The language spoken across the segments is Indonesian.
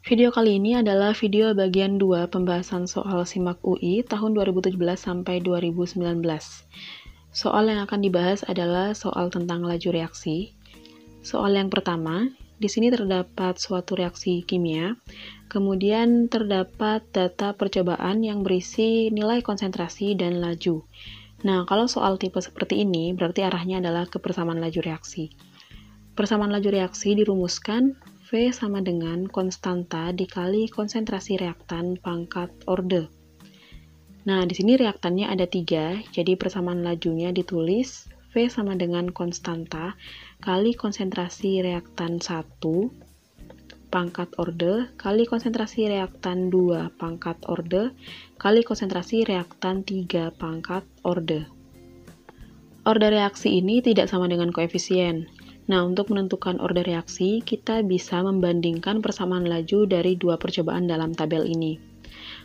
Video kali ini adalah video bagian 2 pembahasan soal SIMAK UI tahun 2017 sampai 2019. Soal yang akan dibahas adalah soal tentang laju reaksi. Soal yang pertama, di sini terdapat suatu reaksi kimia, kemudian terdapat data percobaan yang berisi nilai konsentrasi dan laju. Nah, kalau soal tipe seperti ini, berarti arahnya adalah ke persamaan laju reaksi. Persamaan laju reaksi dirumuskan V sama dengan konstanta dikali konsentrasi reaktan pangkat orde. Nah, di sini reaktannya ada 3, jadi persamaan lajunya ditulis V sama dengan konstanta kali konsentrasi reaktan 1 pangkat orde kali konsentrasi reaktan 2 pangkat orde kali konsentrasi reaktan 3 pangkat orde. Orde reaksi ini tidak sama dengan koefisien. Nah, untuk menentukan orde reaksi, kita bisa membandingkan persamaan laju dari dua percobaan dalam tabel ini.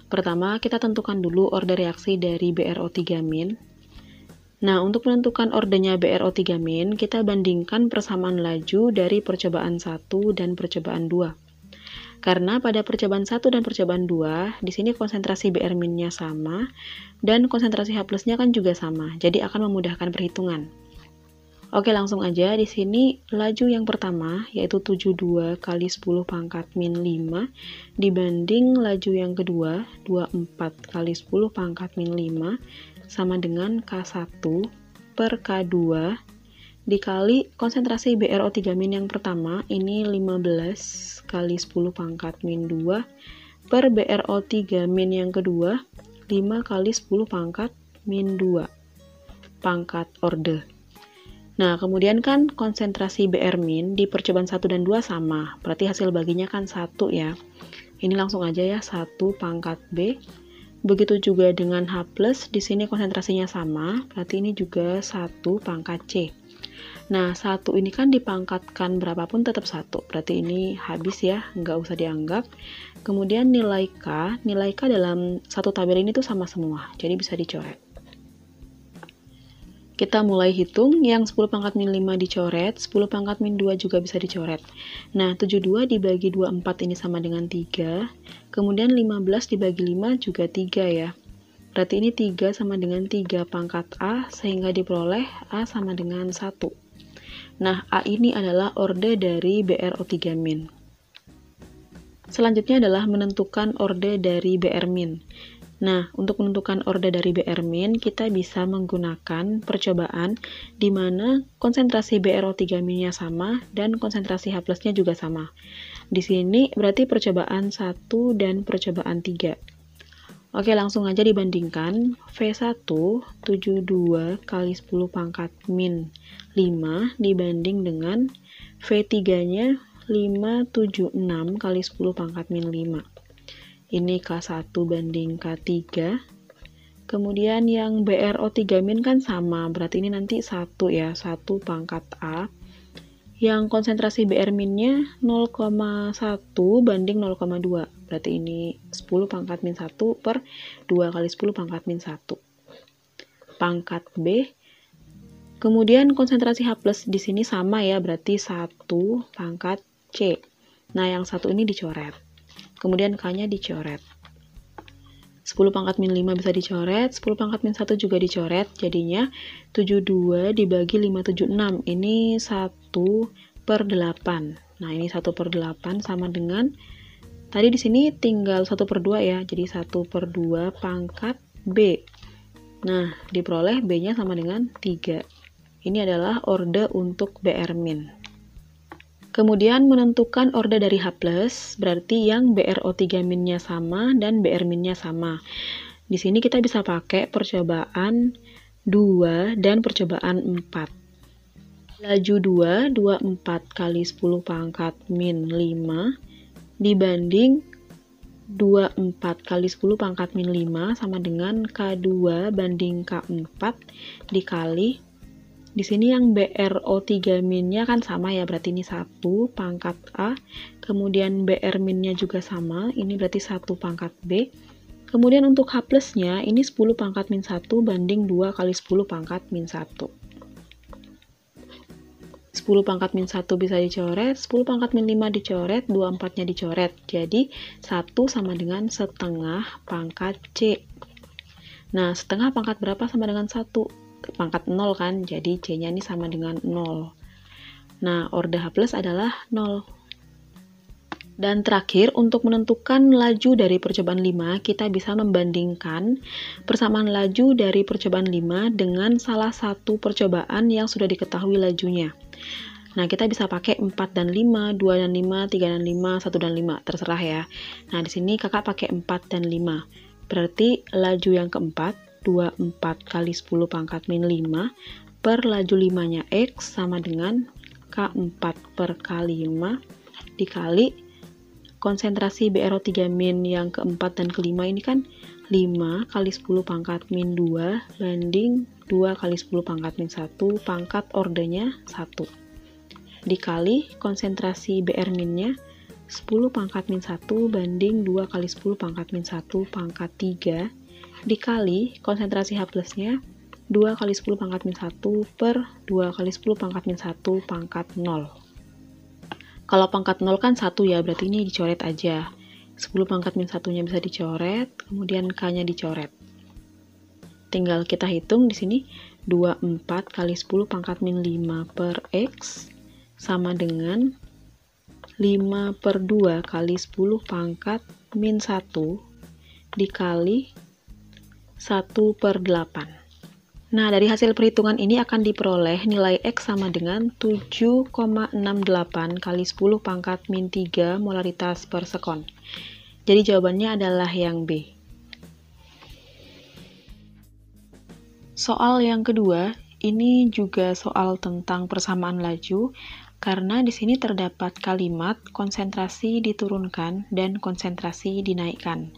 Pertama, kita tentukan dulu orde reaksi dari BrO3-. Nah, untuk menentukan ordenya BrO3-, kita bandingkan persamaan laju dari percobaan 1 dan percobaan 2. Karena pada percobaan 1 dan percobaan 2, di sini konsentrasi Br-nya sama, dan konsentrasi H+-nya kan juga sama, jadi akan memudahkan perhitungan. Oke, langsung aja. Di sini laju yang pertama yaitu 72 kali 10 pangkat min 5 dibanding laju yang kedua 24 kali 10 pangkat min 5 sama dengan K1 per K2 dikali konsentrasi BrO3- yang pertama ini 15 kali 10 pangkat min 2 per BrO3- yang kedua 5 kali 10 pangkat min 2 pangkat orde. Nah, kemudian kan konsentrasi Br- di percobaan 1 dan 2 sama, berarti hasil baginya kan 1 ya. Ini langsung aja ya, 1 pangkat B. Begitu juga dengan H+, di sini konsentrasinya sama, berarti ini juga 1 pangkat C. Nah, 1 ini kan dipangkatkan berapapun tetap 1, berarti ini habis ya, nggak usah dianggap. Kemudian nilai K dalam satu tabel ini tuh sama semua, jadi bisa dicoret. Kita mulai hitung, yang 10 pangkat min 5 dicoret, 10 pangkat min 2 juga bisa dicoret. Nah, 72 dibagi 24 ini sama dengan 3, kemudian 15 dibagi 5 juga 3 ya. Berarti ini 3 sama dengan 3 pangkat A, sehingga diperoleh A sama dengan 1. Nah, A ini adalah orde dari BrO3-. Selanjutnya adalah menentukan orde dari Br-. Nah, untuk menentukan orde dari Br-, kita bisa menggunakan percobaan di mana konsentrasi BrO3-nya sama dan konsentrasi H+-nya juga sama. Di sini berarti percobaan 1 dan percobaan 3. Oke, langsung aja dibandingkan. V1 72 kali 10 pangkat min 5 dibanding dengan V3-nya 576 kali 10 pangkat min 5. Ini K1 banding K3. Kemudian yang BrO3- kan sama, berarti ini nanti 1 ya, 1 pangkat A. Yang konsentrasi Br-nya 0,1 banding 0,2, berarti ini 10 pangkat min 1 per 2 kali 10 pangkat min 1. Pangkat B. Kemudian konsentrasi H+ di sini sama ya, berarti 1 pangkat C. Nah, yang satu ini dicoret. Kemudian K-nya dicoret. 10 pangkat min 5 bisa dicoret, 10 pangkat min 1 juga dicoret, jadinya 72 dibagi 576, ini 1 per 8. Nah, ini 1 per 8 sama dengan, tadi di sini tinggal 1 per 2 ya, jadi 1 per 2 pangkat B. Nah, diperoleh B-nya sama dengan 3. Ini adalah orde untuk Br-. Kemudian menentukan orde dari H+, berarti yang BrO3-nya sama dan Br-nya sama. Di sini kita bisa pakai percobaan 2 dan percobaan 4. Laju 2, 24 kali 10 pangkat min 5 dibanding 24 kali 10 pangkat min 5 sama dengan K2 banding K4 dikali, di sini yang BrO3-nya kan sama ya, berarti ini 1 pangkat A, kemudian Br-nya juga sama, ini berarti 1 pangkat B. Kemudian untuk H+-nya ini 10 pangkat min 1 banding 2 kali 10 pangkat min 1. 10 10 pangkat min 1 bisa dicoret, 10 pangkat min 5 dicoret, 24-nya dicoret. Jadi, 1 sama dengan setengah pangkat C. Nah, setengah pangkat berapa sama dengan 1? Pangkat 0 kan, jadi C-nya ini sama dengan 0. Nah, orde H plus adalah 0. Dan terakhir, untuk menentukan laju dari percobaan 5, kita bisa membandingkan persamaan laju dari percobaan 5 dengan salah satu percobaan yang sudah diketahui lajunya. Nah, kita bisa pakai 4 dan 5, 2 dan 5, 3 dan 5, 1 dan 5, terserah ya. Nah, di sini kakak pakai 4 dan 5. Berarti laju yang keempat, 24 kali 10 pangkat min 5 per laju 5-nya X sama dengan K4 per K5 dikali konsentrasi BrO3 min yang keempat dan kelima ini kan 5 kali 10 pangkat min 2 banding 2 kali 10 pangkat min 1 pangkat ordenya 1 dikali konsentrasi BR minnya 10 pangkat min 1 banding 2 kali 10 pangkat min 1 pangkat 3 dikali konsentrasi H plusnya 2 kali 10 pangkat min 1 per 2 kali 10 pangkat min 1 pangkat 0. Kalau pangkat 0 kan 1 ya, berarti ini dicoret aja. 10 pangkat min 1-nya bisa dicoret, kemudian K-nya dicoret. Tinggal kita hitung di sini 24 kali 10 pangkat min 5 per X sama dengan 5 per 2 kali 10 pangkat min 1 dikali 1 per 8. Nah, dari hasil perhitungan ini akan diperoleh nilai X sama dengan 7,68 kali 10 pangkat min 3 molaritas per sekon. Jadi jawabannya adalah yang B. Soal yang kedua, ini juga soal tentang persamaan laju, karena di sini terdapat kalimat konsentrasi diturunkan dan konsentrasi dinaikkan.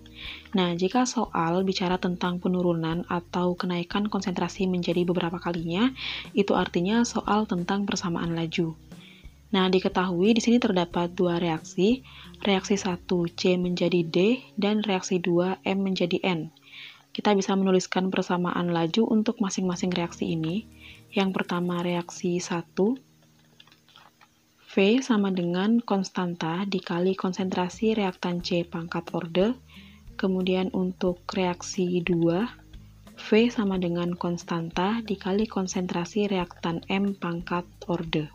Nah, jika soal bicara tentang penurunan atau kenaikan konsentrasi menjadi beberapa kalinya, itu artinya soal tentang persamaan laju. Nah, diketahui di sini terdapat dua reaksi 1 C menjadi D dan reaksi 2 M menjadi N. Kita bisa menuliskan persamaan laju untuk masing-masing reaksi ini. Yang pertama reaksi 1, V sama dengan konstanta dikali konsentrasi reaktan C pangkat orde. Kemudian untuk reaksi 2, V sama dengan konstanta dikali konsentrasi reaktan M pangkat orde.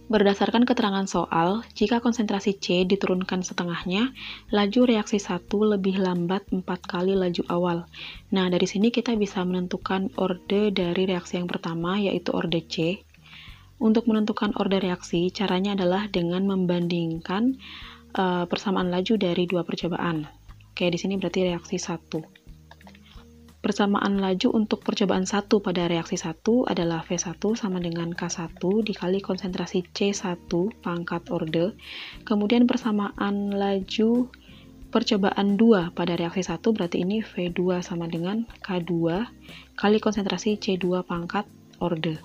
Berdasarkan keterangan soal, jika konsentrasi C diturunkan setengahnya, laju reaksi 1 lebih lambat 4 kali laju awal. Nah, dari sini kita bisa menentukan orde dari reaksi yang pertama, yaitu orde C. Untuk menentukan orde reaksi, caranya adalah dengan membandingkan persamaan laju dari dua percobaan. Oke, di sini berarti reaksi 1. Persamaan laju untuk percobaan 1 pada reaksi 1 adalah V1 sama dengan K1 dikali konsentrasi C1 pangkat orde. Kemudian persamaan laju percobaan 2 pada reaksi 1 berarti ini V2 sama dengan K2 kali konsentrasi C2 pangkat orde.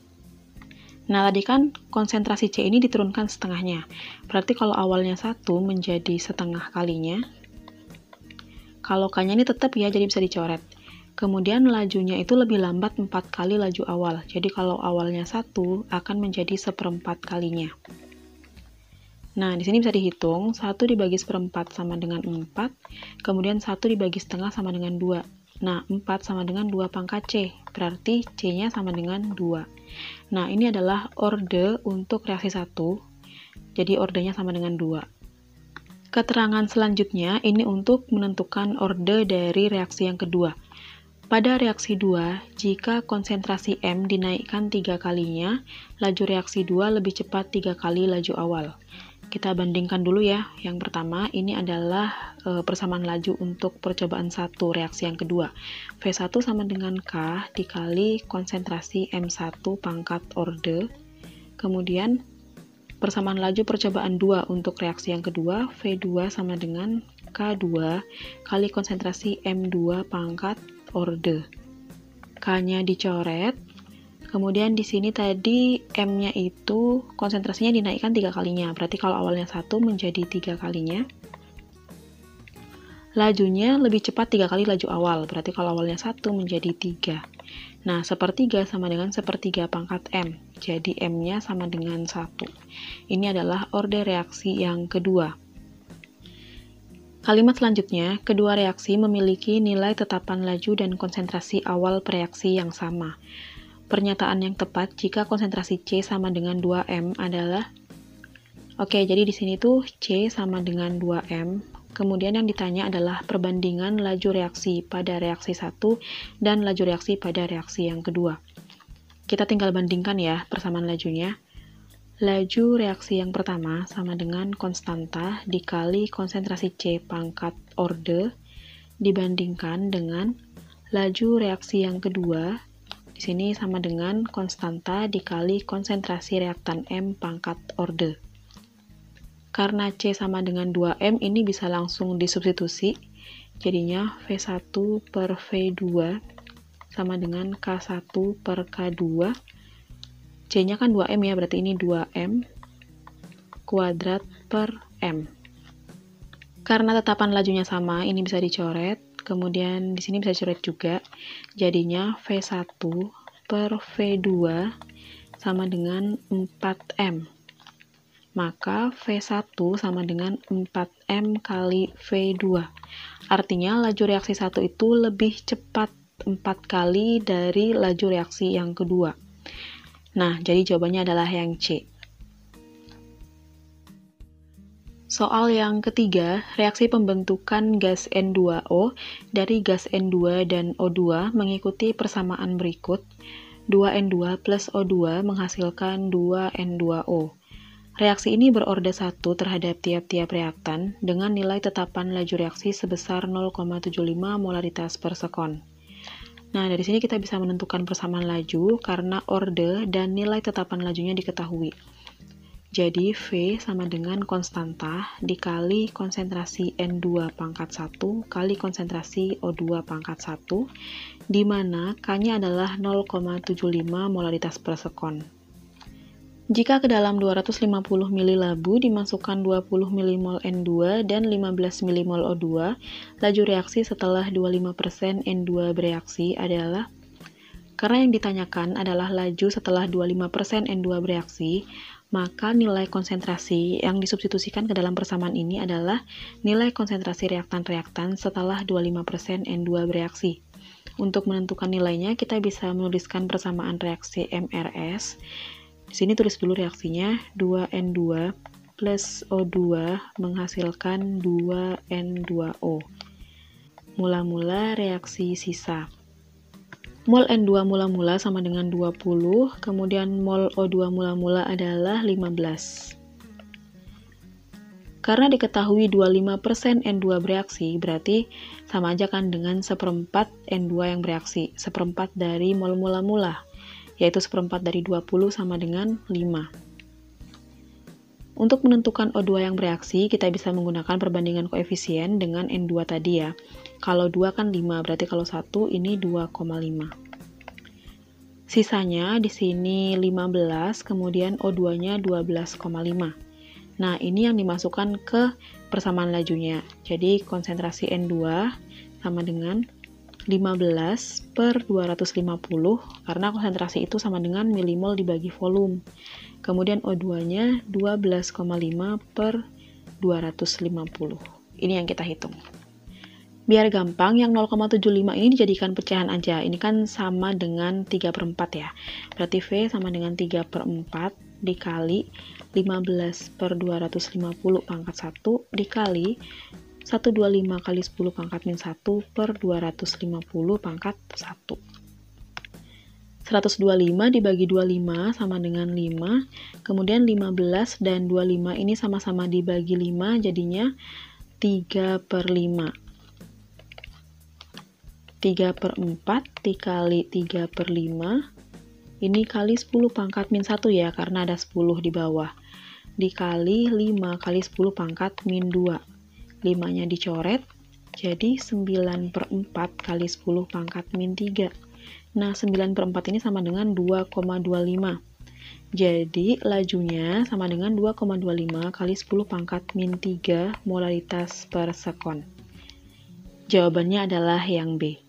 Nah, tadi kan konsentrasi C ini diturunkan setengahnya. Berarti kalau awalnya 1 menjadi setengah kalinya. Kalau K-nya ini tetap ya, jadi bisa dicoret. Kemudian lajunya itu lebih lambat 4 kali laju awal. Jadi kalau awalnya 1 akan menjadi 1/4 kalinya. Nah, di sini bisa dihitung 1 dibagi 1/4 sama dengan 4, kemudian 1 dibagi setengah sama dengan 2. Nah, 4 sama dengan 2 pangkat C, berarti C-nya sama dengan 2. Nah, ini adalah orde untuk reaksi 1, jadi ordenya sama dengan 2. Keterangan selanjutnya ini untuk menentukan orde dari reaksi yang kedua. Pada reaksi 2, jika konsentrasi M dinaikkan 3 kalinya, laju reaksi 2 lebih cepat 3 kali laju awal. Kita bandingkan dulu ya. Yang pertama, ini adalah persamaan laju untuk percobaan 1, reaksi yang kedua. V1 sama dengan K dikali konsentrasi M1 pangkat orde. Kemudian, persamaan laju percobaan 2 untuk reaksi yang kedua, V2 sama dengan K2 kali konsentrasi M2 pangkat orde. K-nya dicoret. Kemudian di sini tadi M-nya itu konsentrasinya dinaikkan 3 kalinya. Berarti kalau awalnya 1 menjadi 3 kalinya. Lajunya lebih cepat 3 kali laju awal, berarti kalau awalnya 1 menjadi 3. Nah, sepertiga sama dengan sepertiga pangkat M, jadi M-nya sama dengan 1. Ini adalah orde reaksi yang kedua. Kalimat selanjutnya, kedua reaksi memiliki nilai tetapan laju dan konsentrasi awal reaksi yang sama. Pernyataan yang tepat jika konsentrasi C sama dengan 2M adalah jadi di sini tuh C sama dengan 2M. Kemudian yang ditanya adalah perbandingan laju reaksi pada reaksi 1 dan laju reaksi pada reaksi yang kedua. Kita tinggal bandingkan ya persamaan lajunya. Laju reaksi yang pertama sama dengan konstanta dikali konsentrasi C pangkat orde dibandingkan dengan laju reaksi yang kedua. Di sini sama dengan konstanta dikali konsentrasi reaktan M pangkat orde. Karena C sama dengan 2M, ini bisa langsung disubstitusi. Jadinya V1 per V2 sama dengan K1 per K2. C-nya kan 2M ya, berarti ini 2M kuadrat per M. Karena tetapan lajunya sama, ini bisa dicoret. Kemudian di sini bisa dicoret juga. Jadinya V1 per V2 sama dengan 4M. Maka V1 sama dengan 4M kali V2. Artinya laju reaksi 1 itu lebih cepat 4 kali dari laju reaksi yang kedua. Nah, jadi jawabannya adalah yang C. Soal yang ketiga, reaksi pembentukan gas N2O dari gas N2 dan O2 mengikuti persamaan berikut. 2N2 plus O2 menghasilkan 2N2O. Reaksi ini berorde 1 terhadap tiap-tiap reaktan dengan nilai tetapan laju reaksi sebesar 0,75 molaritas per sekon. Nah, dari sini kita bisa menentukan persamaan laju karena orde dan nilai tetapan lajunya diketahui. Jadi, V sama dengan konstanta dikali konsentrasi N2 pangkat 1 kali konsentrasi O2 pangkat 1, di mana K-nya adalah 0,75 molaritas per sekon. Jika ke dalam 250 ml labu dimasukkan 20 mmol N2 dan 15 mmol O2, laju reaksi setelah 25% N2 bereaksi adalah, karena yang ditanyakan adalah laju setelah 25% N2 bereaksi, maka nilai konsentrasi yang disubstitusikan ke dalam persamaan ini adalah nilai konsentrasi reaktan-reaktan setelah 25% N2 bereaksi. Untuk menentukan nilainya, kita bisa menuliskan persamaan reaksi MRS. Di sini tulis dulu reaksinya, 2N2 plus O2 menghasilkan 2N2O. Mula-mula reaksi sisa. Mol N2 mula-mula sama dengan 20, kemudian mol O2 mula-mula adalah 15. Karena diketahui 25% N2 bereaksi, berarti sama aja kan dengan seperempat N2 yang bereaksi, seperempat dari mol mula-mula, yaitu seperempat dari 20 sama dengan 5. Untuk menentukan O2 yang bereaksi, kita bisa menggunakan perbandingan koefisien dengan N2 tadi ya. Kalau 2 kan 5, berarti kalau 1 ini 2,5. Sisanya di sini 15, kemudian O2-nya 12,5. Nah, ini yang dimasukkan ke persamaan lajunya. Jadi, konsentrasi N2 sama dengan 15 per 250, karena konsentrasi itu sama dengan milimol dibagi volume. Kemudian O2-nya 12,5 per 250. Ini yang kita hitung. Biar gampang, yang 0,75 ini dijadikan pecahan aja. Ini kan sama dengan 3/4 ya. Berarti V sama dengan 3/4 dikali 15 per 250 pangkat 1 dikali 125 kali 10 pangkat min 1 per 250 pangkat 1. 125 dibagi 25 sama dengan 5, kemudian 15 dan 25 ini sama-sama dibagi 5, jadinya 3/5. 3/4 dikali 3/5, ini kali 10 pangkat min 1 ya, karena ada 10 di bawah, dikali 5 kali 10 pangkat min 2. 5-nya dicoret, jadi 9/4 kali 10 pangkat min 3. Nah, 9/4 ini sama dengan 2,25. Jadi, lajunya sama dengan 2,25 kali 10 pangkat min 3 molaritas per sekon. Jawabannya adalah yang B.